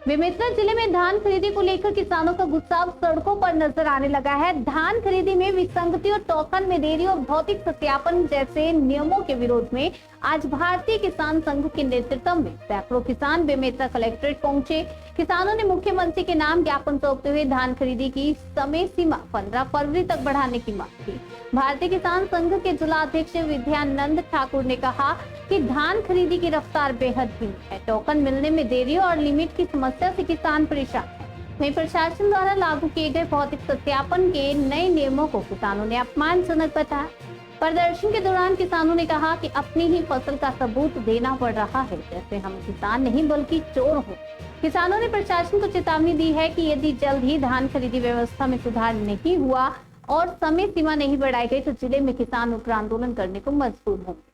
बेमेतरा जिले में धान खरीदी को लेकर किसानों का गुस्सा अब सड़कों पर नजर आने लगा है। धान खरीदी में विसंगति और टोकन में देरी और भौतिक सत्यापन जैसे नियमों के विरोध में आज भारतीय किसान संघ के नेतृत्व में सैकड़ों किसान बेमेतरा कलेक्ट्रेट पहुंचे। किसानों ने मुख्यमंत्री के नाम ज्ञापन सौंपते हुए धान खरीदी की समय सीमा 15 फरवरी तक बढ़ाने की मांग की। भारतीय किसान संघ के जिला अध्यक्ष विद्यानंद ठाकुर ने कहा कि धान खरीदी की रफ्तार बेहद धीमी है। टोकन मिलने में देरी और लिमिट की समस्या से किसान परेशान है। वहीं प्रशासन द्वारा लागू किए गए भौतिक सत्यापन के नए नियमों को किसानों ने अपमानजनक बताया। प्रदर्शन के दौरान किसानों ने कहा कि अपनी ही फसल का सबूत देना पड़ रहा है, जैसे हम किसान नहीं बल्कि चोर हो। किसानों ने प्रशासन को चेतावनी दी है कि यदि जल्द ही धान खरीदी व्यवस्था में सुधार नहीं हुआ और समय सीमा नहीं बढ़ाई गई तो जिले में किसान उग्र आंदोलन करने को मजबूर होंगे।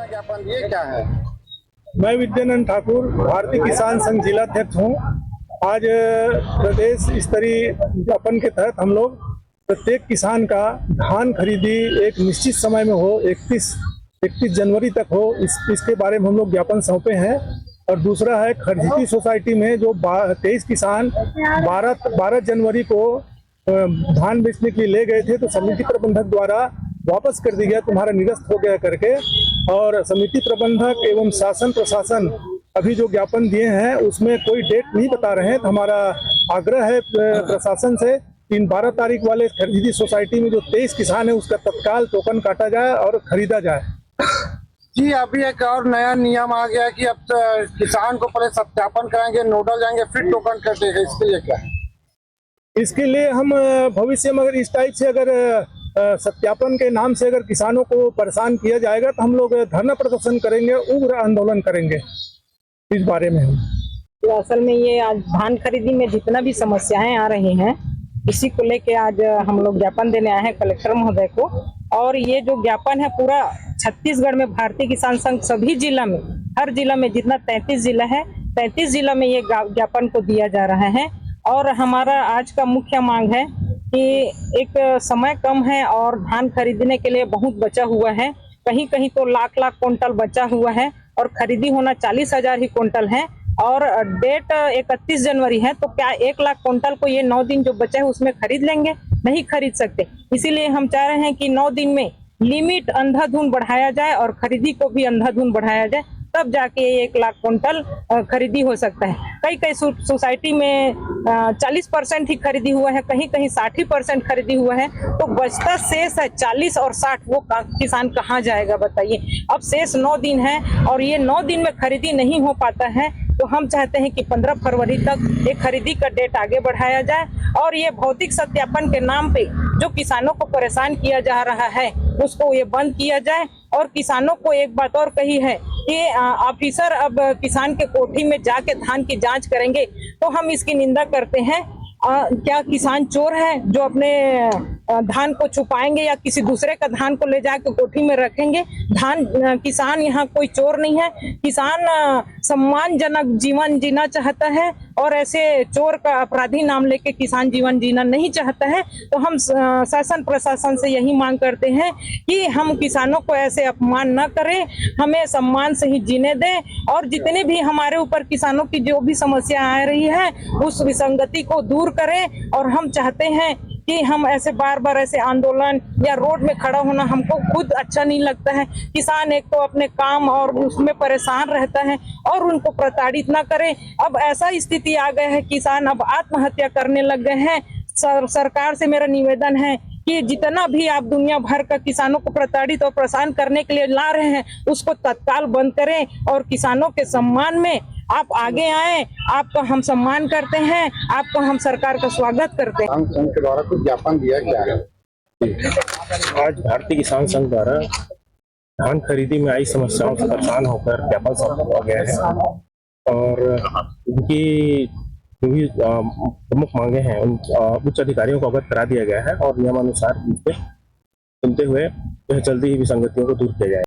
ज्ञापन ये क्या है? मैं विद्यानंद ठाकुर भारतीय किसान संघ जिला अध्यक्ष हूँ। आज प्रदेश स्तरीय ज्ञापन के तहत हम लोग प्रत्येक किसान का धान खरीदी एक निश्चित समय में हो, 31 जनवरी तक हो, इसके बारे में हम लोग ज्ञापन सौंपे हैं। और दूसरा है खरीदी सोसाइटी में जो 23 किसान 12 जनवरी को धान बेचने के लिए ले गए थे तो समिति प्रबंधक द्वारा वापस कर दिया गया, तुम्हारा निरस्त हो गया करके। और समिति प्रबंधक एवं शासन प्रशासन अभी जो ज्ञापन दिए हैं उसमें कोई डेट नहीं बता रहे हैं। तो हमारा आग्रह है प्रशासन से इन 12 तारीख वाले खरीदी सोसाइटी में जो 23 किसान है उसका तत्काल टोकन काटा जाए और खरीदा जाए। जी, अभी एक और नया नियम आ गया कि अब किसान को पहले सत्यापन कराएंगे, नोडल जाएंगे, फिर टोकन कटेगा। इसके लिए क्या है? इसके लिए हम भविष्य में अगर इस टाइप से अगर सत्यापन के नाम से अगर किसानों को परेशान किया जाएगा तो हम लोग धरना प्रदर्शन करेंगे, उग्र आंदोलन करेंगे इस बारे में। हम तो असल में ये आज धान खरीदी में जितना भी समस्याएं आ रही हैं इसी को लेके आज हम लोग ज्ञापन देने आए हैं कलेक्टर महोदय को। और ये जो ज्ञापन है पूरा छत्तीसगढ़ में भारतीय किसान संघ सभी जिला में, हर जिला में जितना 33 जिला है 33 जिला में ये ज्ञापन को दिया जा रहा है। और हमारा आज का मुख्य मांग है कि एक समय कम है और धान खरीदने के लिए बहुत बचा हुआ है। कहीं कहीं तो लाख कुंटल बचा हुआ है और खरीदी होना 40,000 ही कुंटल है। और डेट 31 जनवरी है तो क्या 1 लाख कुंटल को ये 9 दिन जो बचे है उसमें खरीद लेंगे? नहीं खरीद सकते। इसीलिए हम चाह रहे हैं कि 9 दिन में लिमिट अंधाधुंध बढ़ाया जाए और खरीदी को भी अंधाधुंध बढ़ाया जाए, तब जाके 1 लाख कुंटल खरीदी हो सकता है। कई सोसाइटी में 40% ही खरीदी हुआ है, कहीं कहीं 60% खरीदी हुआ है। तो बचता शेष है 40 और 60, वो किसान कहाँ जाएगा बताइए। अब शेष 9 दिन है और ये 9 दिन में खरीदी नहीं हो पाता है तो हम चाहते हैं कि 15 फरवरी तक ये खरीदी का डेट आगे बढ़ाया जाए। और ये भौतिक सत्यापन के नाम पे जो किसानों को परेशान किया जा रहा है उसको ये बंद किया जाए। और किसानों को एक बात और कही है कि ऑफिसर अब किसान के कोठी में जाके धान की जांच करेंगे, तो हम इसकी निंदा करते हैं। क्या किसान चोर है जो अपने धान को छुपाएंगे या किसी दूसरे का धान को ले जाकर कोठी में रखेंगे? किसान यहाँ कोई चोर नहीं है। किसान सम्मानजनक जीवन जीना चाहता है और ऐसे चोर का अपराधी नाम लेके किसान जीवन जीना नहीं चाहता है। तो हम शासन प्रशासन से यही मांग करते हैं कि हम किसानों को ऐसे अपमान न करें, हमें सम्मान से ही जीने दें। और जितने भी हमारे ऊपर किसानों की जो भी समस्या आ रही है उस विसंगति को दूर करें। और हम चाहते हैं कि हम ऐसे बार बार ऐसे आंदोलन या रोड में खड़ा होना हमको खुद अच्छा नहीं लगता है। किसान एक तो अपने काम और उसमें परेशान रहता है और उनको प्रताड़ित ना करें। अब ऐसा स्थिति आ गया है किसान अब आत्महत्या करने लग गए हैं। सरकार से मेरा निवेदन है कि जितना भी आप दुनिया भर का किसानों को प्रताड़ित और परेशान करने के लिए ला रहे हैं उसको तत्काल बंद करें और किसानों के सम्मान में आप आगे आए। आपका हम सम्मान करते हैं, आपका हम सरकार का स्वागत करते हैं। संघ के द्वारा कुछ ज्ञापन दिया गया है। आज भारतीय किसान संघ द्वारा धान खरीदी में आई समस्याओं से परेशान होकर ज्ञापन सौंपा गया है और उनकी जो भी प्रमुख मांगे हैं उन उच्च अधिकारियों को अवगत करा दिया गया है और नियमानुसार उनसे सुनते हुए जल्दी ही विसंगतियों को दूर किया जाए।